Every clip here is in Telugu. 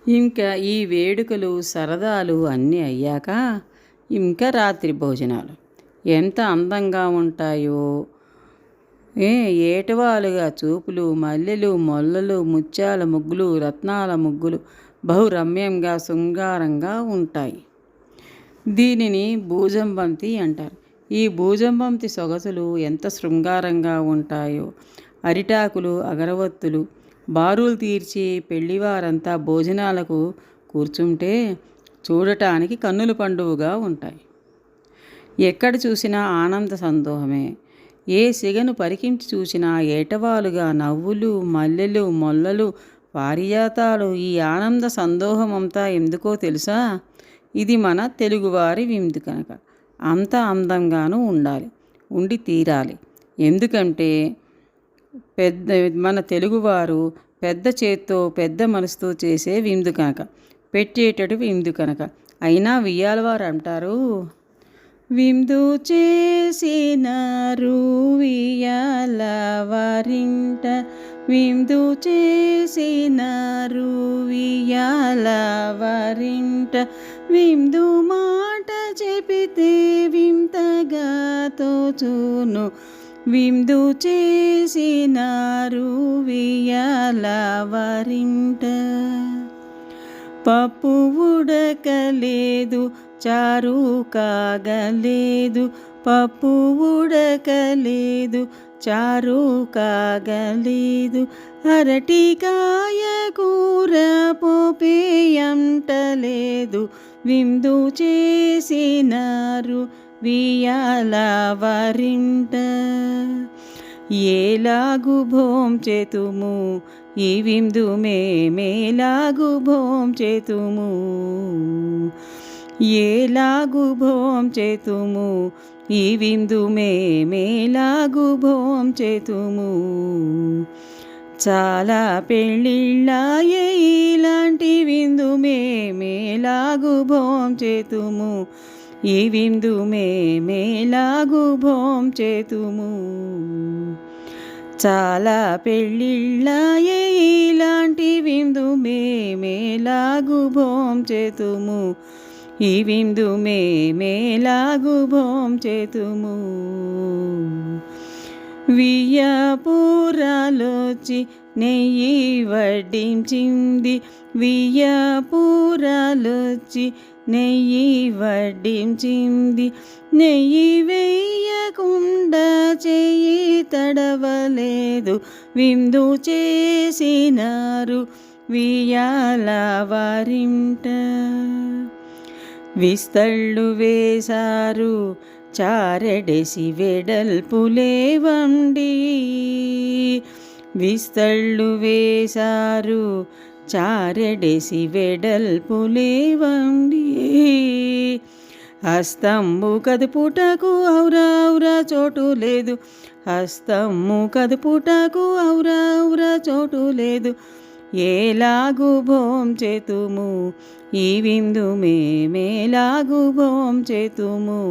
ఇంకా ఈ వేడుకలు సరదాలు అన్నీ అయ్యాక ఇంకా రాత్రి భోజనాలు ఎంత అందంగా ఉంటాయో. ఏటవాలుగా చూపులు, మల్లెలు, మొల్లలు, ముత్యాల ముగ్గులు, రత్నాల ముగ్గులు బహురమ్యంగా శృంగారంగా ఉంటాయి. దీనిని భూజంబంతి అంటారు. ఈ భూజంబంతి సొగసులు ఎంత శృంగారంగా ఉంటాయో. అరిటాకులు, అగరవత్తులు, బారులు తీర్చి పెళ్లివారంతా భోజనాలకు కూర్చుంటే చూడటానికి కన్నుల పండువగా ఉంటాయి. ఎక్కడ చూసినా ఆనంద సందోహమే. ఏ సిగను పరికించి చూసినా ఏటవాలుగా నవ్వులు, మల్లెలు, మొల్లలు, పారిజాతాలు. ఈ ఆనంద సందోహమంతా ఎందుకో తెలుసా? ఇది మన తెలుగువారి విందు కనుక అంత అందంగానూ ఉండి తీరాలి. ఎందుకంటే మన తెలుగువారు పెద్ద చేత్తో పెద్ద మనసుతో చేసే విందు కనుక, పెట్టేటటు విందు కనుక. అయినా వియ్యాలవారు అంటారు, విందు చేసినారు వియ్యాల వారింట, విందు చేసినారు వియ్యాల వారింట, విందు మాట చెబితే వింతగా తోచును, విందు చేసినారు వియ్యాల వారింట. పప్పు ఉడకలేదు, చారు కాగలేదు, పప్పు ఉడకలేదు, చారు కాగలేదు, అరటికాయ కూర పోపేయంటలేదు, విందు చేసినారు వియ్యాల వారింట. ఏలాగు భోంచేతుము ఈ విందు మేలాగు భోంచేతుము, ఏలాగు భోంచేతుము ఈ విందు మేలాగు భోంచేతుము. చాలా పెళ్ళిళ్ళాయే ఇలాంటి విందు మేలాగు భోంచేతుము, ఈ విందు మేలాగు భోంచేతుము. చాలా పెళ్ళిళ్ళాయే ఇలాంటి విందు మేలాగు భోంచేతుము, ఈ విందు మేలాగు భోంచేతుము. వియ్యపురాలొచ్చి నెయ్యి వడ్డించింది, వియ్యపురాలొచ్చి నెయ్యి వడ్డించింది, నెయ్యి వేయకుండా చెయ్యి తడవలేదు, విందు చేసినారు వియ్యాల వారింట. విస్తళ్ళు వేశారు చారెడేసి వెడల్పులేవండి, విస్తళ్ళు వేశారు చారెడేసి వెడల్పులేవండి, హస్తంబు కదుపుటకు ఔరా చోటు లేదు, హస్తంబు కదుపుటకు ఔరా చోటు లేదు, ఏలాగు భోంచేతుము ఈ విందు మేలాగు భోంచేతుము.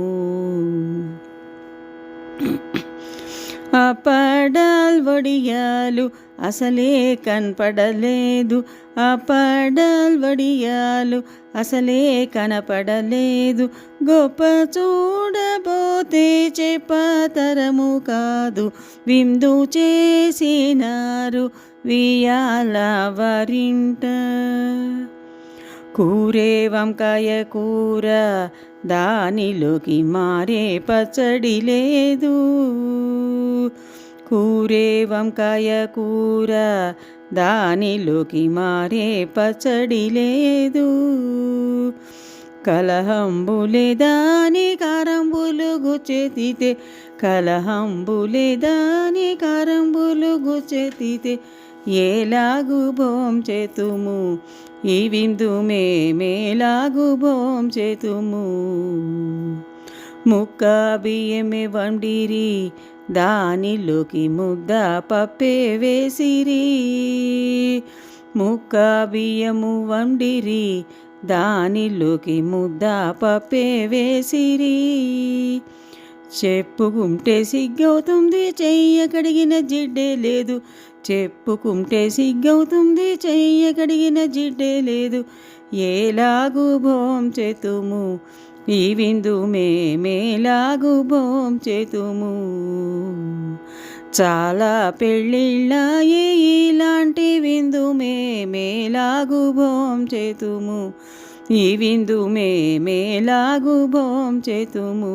అప్పడాల్ వడియాలు అసలే కనపడలేదు, అప్పడాల్ వడియాలు అసలే కనపడలేదు, గొప్ప చూడబోతే చెప్పతరము కాదు, విందు చేసినారు వియ్యాల వారింట. కూరే వంకాయ కూర దానిలోకి మారే పచ్చడి లేదు, కూరే వంకాయ కూర దానిలోకి మారే పచ్చడి లేదు, కలహంబులే దాని కారంబులు గుచ్చెతితే, కలహంబులే దాని కారంబులు గుచ్చెతితే, ఏలాగు భోంచేతుము ఈ విందు మేలాగు భోంచేతుము. ముక్క బియ్యమే వండిరి దానిలోకి ముద్ద పప్పే వేసిరి, ముక్క బియ్యము వండిరి దానిలోకి ముద్ద పప్పే వేసిరి, చెప్పుకుంటే సిగ్గవుతుంది చెయ్య కడిగిన జిడ్డే లేదు, చెప్పుకుంటే సిగ్గవుతుంది, చెయ్యగడిగిన జిడ్డే లేదు. ఏలాగు భోంచేతుము ఈ విందు మేలాగు భోంచేతుము. చాలా పెళ్ళిళ్ళాయే ఇలాంటి విందు మేలాగు భోంచేతుము. ఈ విందు మేలాగు భోంచేతుము.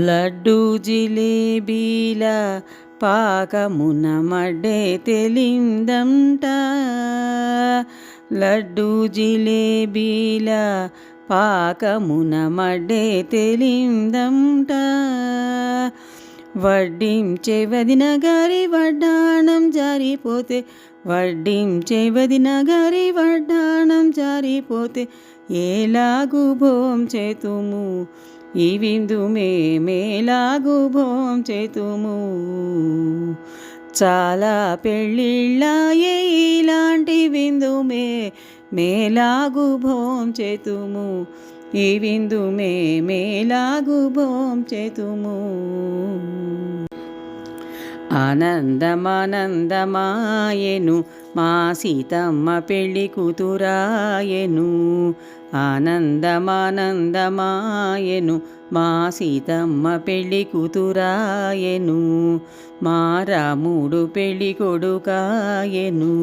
లడ్డు జిలేబీల పాకమున మడ్డే తెలిందంట. లడ్డు జిలేబీల పాకమున మడ్డే తెలిందంట. వడ్డించే వదిన గారి వడ్డాణం జారిపోతే, వడ్డించే వదిన గారి వడ్డాణం జారిపోతే ఏలాగు భోంచేతుము. ఈ విందు మేలాగు భోంచేతుము. చాలా పెళ్ళిళ్ళాయే ఇలాంటి విందు మేలాగు భోంచేతుము. ఈ విందు మేలాగు భోంచేతుము. ఆనందమానందమాయెను మా సీతమ్మ పెళ్ళి కూతురాయెను. ఆనందమానందమాయెను మా సీతమ్మ పెళ్ళి కూతురాయెను. మా రాముడు పెళ్ళి కొడుకాయెను.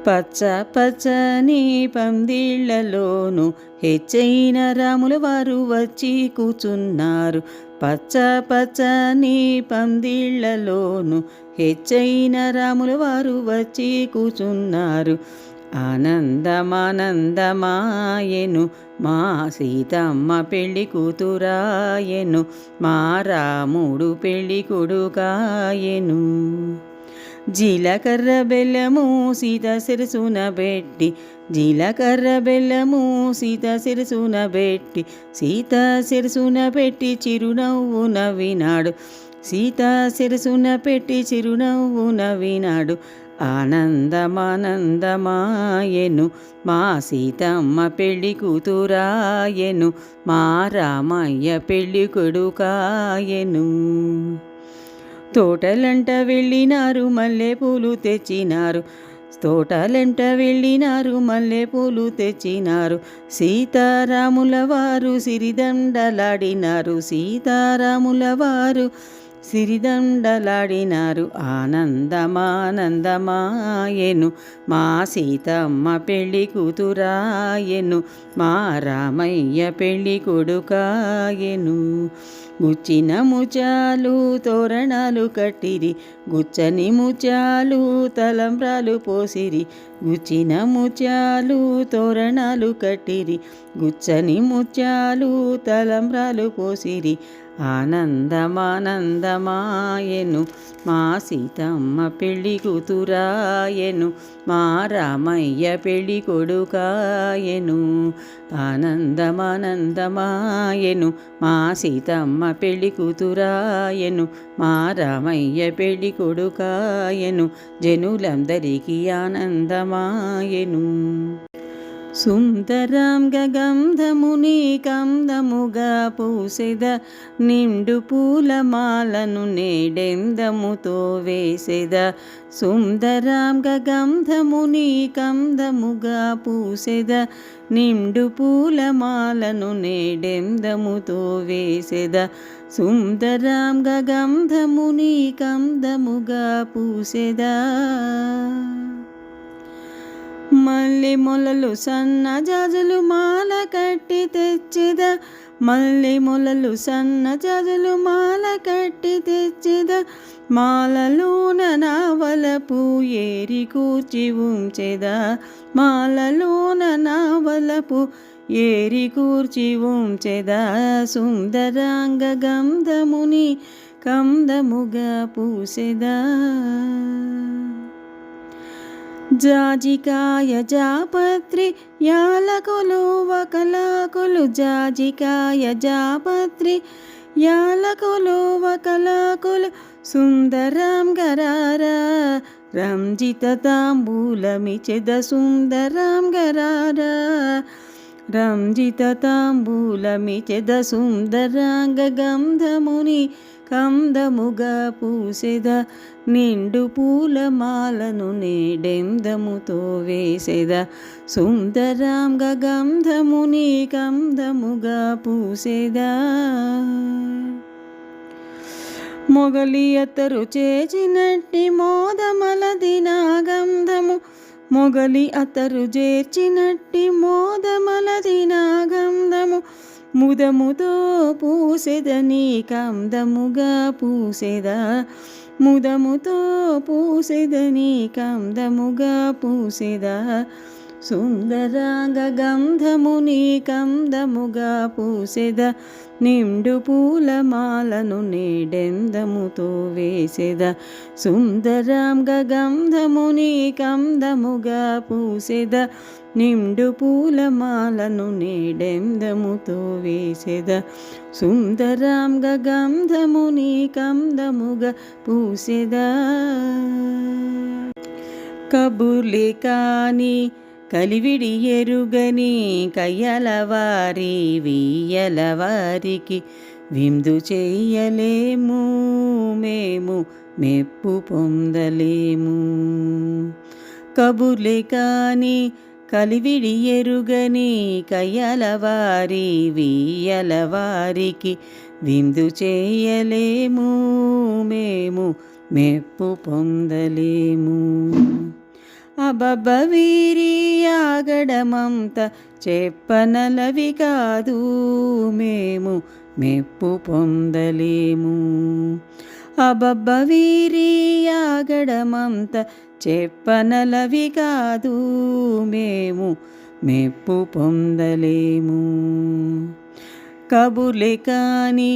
పచ్చ పచ్చని పందిళ్లలోను హెచ్చైన రాముల వారు వచ్చి కూచున్నారు. పచ్చ పచ్చని పందిళ్లలోను హెచ్చైన రాముల వారు వచ్చి కూచున్నారు. ఆనందమానందమాయెను మా సీతమ్మ పెళ్ళి కూతురాయెను. మా రాముడు పెళ్ళి కొడుకాయెను. జీలకర్ర బెల్లము సీత శిరసున పెట్టి, జీలకర్ర బెల్లము సీత శిరసున పెట్టి, సీత శిరసున పెట్టి చిరునవ్వు నవ్వినాడు. సీత శిరసున పెట్టి చిరునవ్వు నవ్వినాడు. ఆనందమానందమాయెను మా సీతమ్మ పెళ్ళి కూతురాయెను. మా రామయ్య పెళ్ళి కొడుకాయెను. తోటలంట వెళ్ళినారు, మల్లెపూలు తెచ్చినారు. తోటలంట వెళ్ళినారు, మల్లెపూలు తెచ్చినారు. సీతారాముల వారు సిరిదండలాడినారు. సీతారాముల వారు సిరిదండలాడినారు. ఆనందమానందమాయెను మా సీతమ్మ పెళ్ళి కూతురాయెను. మా రామయ్య పెళ్ళి కొడుకాయెను. గుచ్చిన ముచాలు తోరణాలు కట్టిరి, గుచ్చని ముచాలు తలంబ్రాలు పోసిరి. గుచ్చిన ముత్యాలు తోరణాలు కట్టిరి, గుచ్చని ముత్యాలు తలంబ్రాలు పోసిరి. ఆనందమానందమాయెను మా సీతమ్మ పెళ్ళి కూతురాయెను. మా రామయ్య పెళ్ళి కొడుకాయెను. ఆనందమానందమాయెను మా సీతమ్మ పెళ్ళి కూతురాయెను. మా రామయ్య పెళ్ళి కొడుకాయెను. జనులందరికీ ఆనందమాయెను. సుందరంగా గంధముని కందముగా పూసెద, నిండు పూలమాలను నేడెందముతో వేసెద. సుందరంగా గంధముని కందముగా పూసెద, నిండు పూలమాలను నేడెందముతో వేసెద. సుందరంగా గంధముని కందముగా పూసెదా. మల్లె మొలలు సన్న జాజులు మాల కట్టి తెచ్చిద, మల్లె మొలలు సన్న జాజులు మాల కట్టి తెచ్చిద. మాలలోన నావలపు ఏరి కూర్చి ఉంచెద, మాలలోన నావలపు ఏరి కూర్చి ఉంచెద. సుందరాంగ గంధముని కందముగా పూసెదా. జాజికాయ జాపత్రి యాలకులు వకలాకులు, జాజికాయ జాపత్రి యాలకులు వకలాకులు. సుందరం గరారా రంజిత తాంబూలమిచెద, సుందరం గరారా రంజిత తాంబూలమిచెద. సుందరాంగ గంధముని కందముగా పూసెద నిండు పూలమాలను నేడెందముతో వేసెద సుందరాంగ గంధముని కందముగా పూసెదా మొగలి అతరు చేర్చినట్టి మోదమలదిన గంధము మొగలి అతరు చేర్చినట్టి మోదమలదిన గంధము ముదముతో పూసెదని కందముగా పూసెదా ముదముతో పూసెదని కందముగా పూసెదా సుందరాంగ గంధముని కందముగా పూసెద నిండు పూలమాలను నేడెందముతో వేసెద సుందరాంగ గంధముని కందముగా పూసెద నిండు పూలమాలను నేడెందముతో వేసెద సుందరాంగ గంధముని కందముగా పూసెద కబుర్లే కాని కలివిడి ఎరుగని కయ్యలవారి వీయలవారికి విందు చెయ్యలేము మేము మెప్పు పొందలేము కబుర్లే కాని కలివిడి ఎరుగని కయ్యలవారి వీయలవారికి విందు చెయ్యలేము మేము మెప్పు పొందలేము అబబ్బ వీరి ఆగడమంత చెప్పనలవి కాదు మేము మెప్పు పొందలేము అబబ్బ వీరి ఆగడమంత చెప్పనలవి కాదు మేము మెప్పు పొందలేము కబుర్లే కాని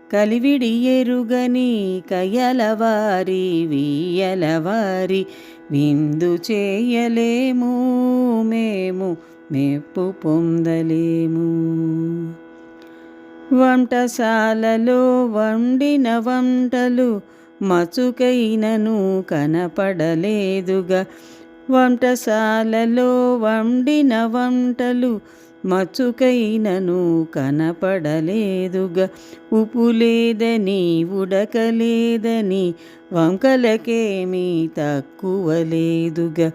కలివిడి ఎరుగని కయ్యలవారి వీయలవారి విందు చేయలేము మేము మెప్పు పొందలేము వంటశాలలో వండిన వంటలు మచుకైనను కనపడలేదుగా వంటశాలలో వండిన వంటలు మచుకైనను కనపడలేదుగా ఉప్పు లేదని ఉడకలేదని వంకలకేమీ తక్కువ లేదుగా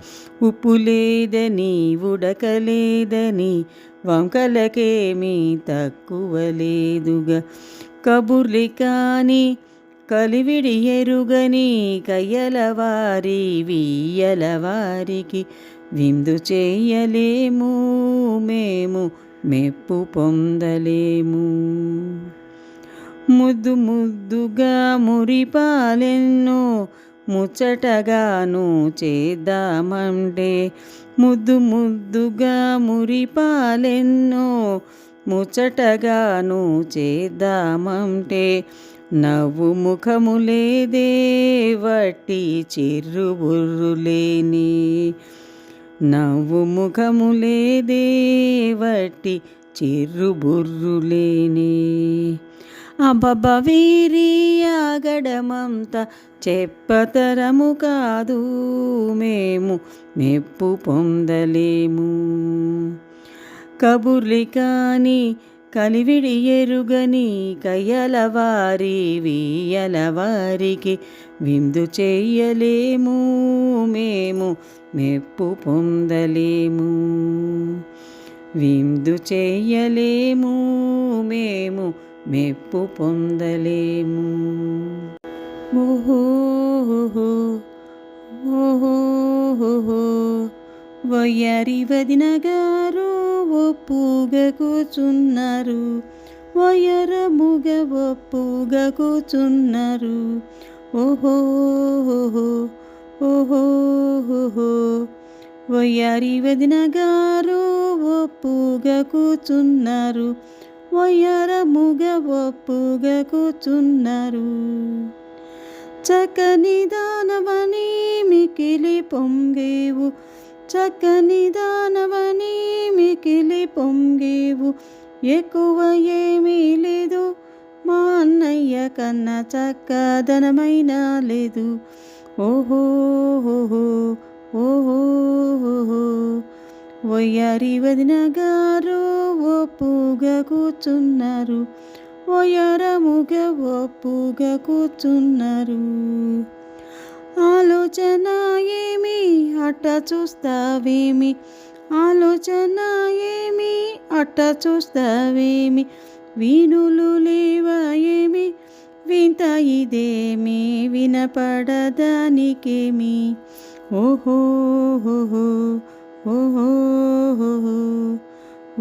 ఉప్పు లేదని ఉడకలేదని వంకలకేమీ తక్కువ లేదుగా కబుర్లి కాని కలివిడి ఎరుగని కయ్యలవారి వీయలవారికి విందు చేయలేము మేము మెప్పు పొందలేము ముద్దు ముద్దుగా మురిపాలెన్నో ముచ్చటగాను చేద్దామంటే ముద్దు ముద్దుగా మురిపాలెన్నో ముచ్చటగాను చేద్దామంటే నవ్వు ముఖము లేదే వట్టి చిర్రుబుర్రులేని నవ్వు ముఖము లేదే వట్టి చిర్రుబుర్రులేని అబ్బబ్బ వీరి ఆగడమంత చెప్పతరము కాదు మేము మెప్పు పొందలేము కబుర్లి కాని కలివిడి ఎరుగని కయ్యలవారి వీయలవారికి విందు చెయ్యలేము మేము మెప్పు పొందలేము విందు చెయ్యలేము మేము మెప్పు పొందలేము ఓహో ఓహో వయ్యారి వదిన గారు ఒప్పుగా కూర్చున్నారు వయ్యరముగ ఒప్పుగా కూర్చున్నారు ఓహో ఓహో వయ్యారి వదిన గారు ఒప్పుగా కూర్చున్నారు వయ్యరముగ ఒప్పుగా కూర్చున్నారు చక్కని దానవని మికిలి పొంగేవు చక్కని దానవని మికిలి పొంగేవు ఎక్కువ ఏమీ లేదు మా అన్నయ్య కన్నా చక్కదనమైన లేదు ఓహో ఓహో వయ్యారి వదిన గారు ఒప్పుగా కూర్చున్నారు ఒయరముగ ఒప్పుగా కూర్చున్నారు. ఆలోచన ఏమి అట్ట చూస్తావేమి, ఆలోచన ఏమి అట్ట చూస్తావేమి, వీణులు లేవా ఏమి, వింత ఇదేమి వినపడదానికేమి. ఓహో ఓహో ఓహో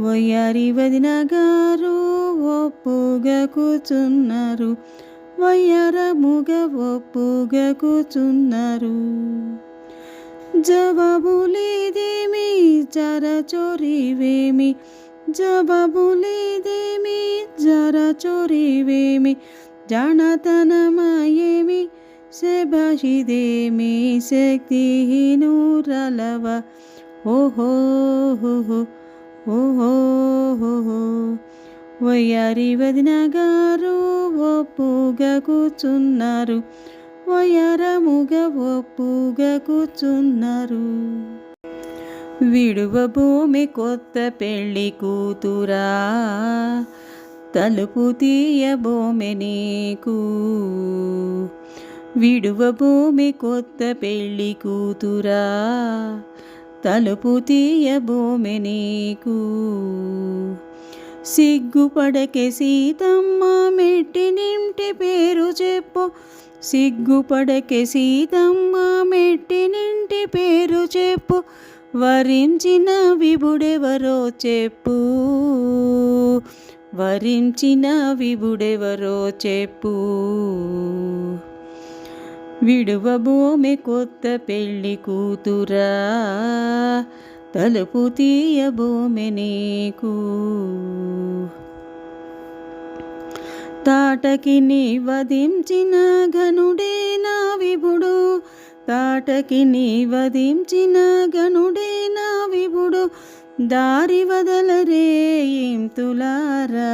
వయ్యారి వదిన గారు ఒప్పుగా కూర్చున్నారు. వయ్యారముగ ఒప్పుగా కూర్చున్నారు. జవాబు లేదేమి జరచోరివేమి, జవాబు లేదేమి జరచోరివేమి, జానతనమయేమి శభాషిదేమి శక్తిహీనురలవ. ఓహో ఓహో వయ్యారి వదిన గారు ఒప్పుగా కూర్చున్నారు. వయ్యారముగ ఒప్పుగా కూర్చున్నారు. విడువ భూమి కొత్త పెళ్ళి కూతురా, తలుపు తీయబోమె నీకు. విడువ భూమి కొత్త పెళ్ళి కూతురా, తలుపు తీయబోమె నీకు. సిగ్గుపడకే సీతమ్మ మెట్టినింటి పేరు చెప్పు, సిగ్గుపడకే సీతమ్మ మెట్టినింటి పేరు చెప్పు, వరించిన విభుడెవరో చెప్పు, వరించిన విభుడెవరో చెప్పు. విడువ భూమి కొత్త పెళ్ళి కూతురా, తలుపు తీయబోమె నీకు. తాటకి నీ వధించిన ఘనుడే నా విభుడు, తాటకి నీ వధించిన ఘనుడే నా విభుడు, దారి వదలరే ఇంతులారా,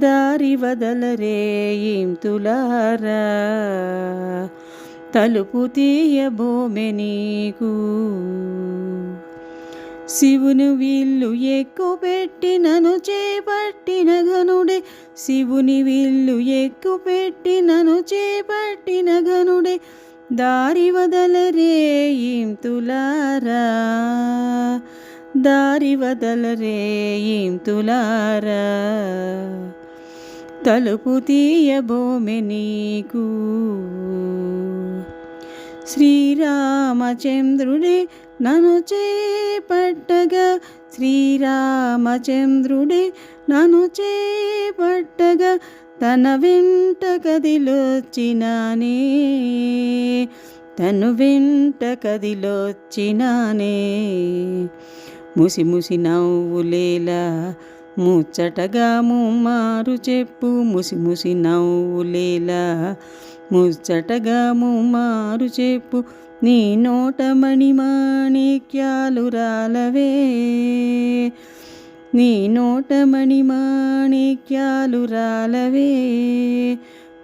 దారి వదలరే ఇంతులారా, తలుపు తీయబోమె నీకు. శివుని విల్లు ఎక్కుపెట్టి నన్ను చేపట్టిన ఘనుడే, శివుని విల్లు ఎక్కుపెట్టి నన్ను చేపట్టిన ఘనుడే, దారి వదలరే ఇంతులారా, దారి వదలరే ఇంతులారా, తలుపు తీయబోమె నీకు. శ్రీరామచంద్రుడే నన్ను చేపట్టగా, శ్రీరామచంద్రుడే నన్ను చేపట్టగా, తన వెంట కదిలొచ్చినానే, తను వెంట కదిలొచ్చినానే. ముసి ముసి నవ్వులేలా ముచ్చటగా ముమ్మారు చెప్పు, ముసి ముసి నవ్వులేలా ముచ్చటగా ముమ్మారు చెప్పు, నీ నోట మణిమాణిక్యాలు రాలవే, నీ నోట మణిమాణిక్యాలు రాలవే.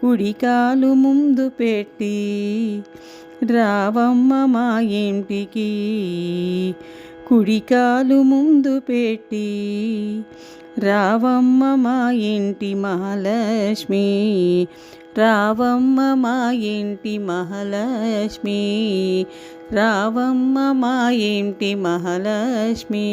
కుడికాలు ముందు పెట్టి రావమ్మ మా ఇంటికి, కుడికాలు ముందు పెట్టి రావమ్మ మా ఇంటి మహాలక్ష్మి, రావమ్మ మా ఇంటి మహాలక్ష్మి, రావమ్మ మా ఇంటి మహాలక్ష్మి.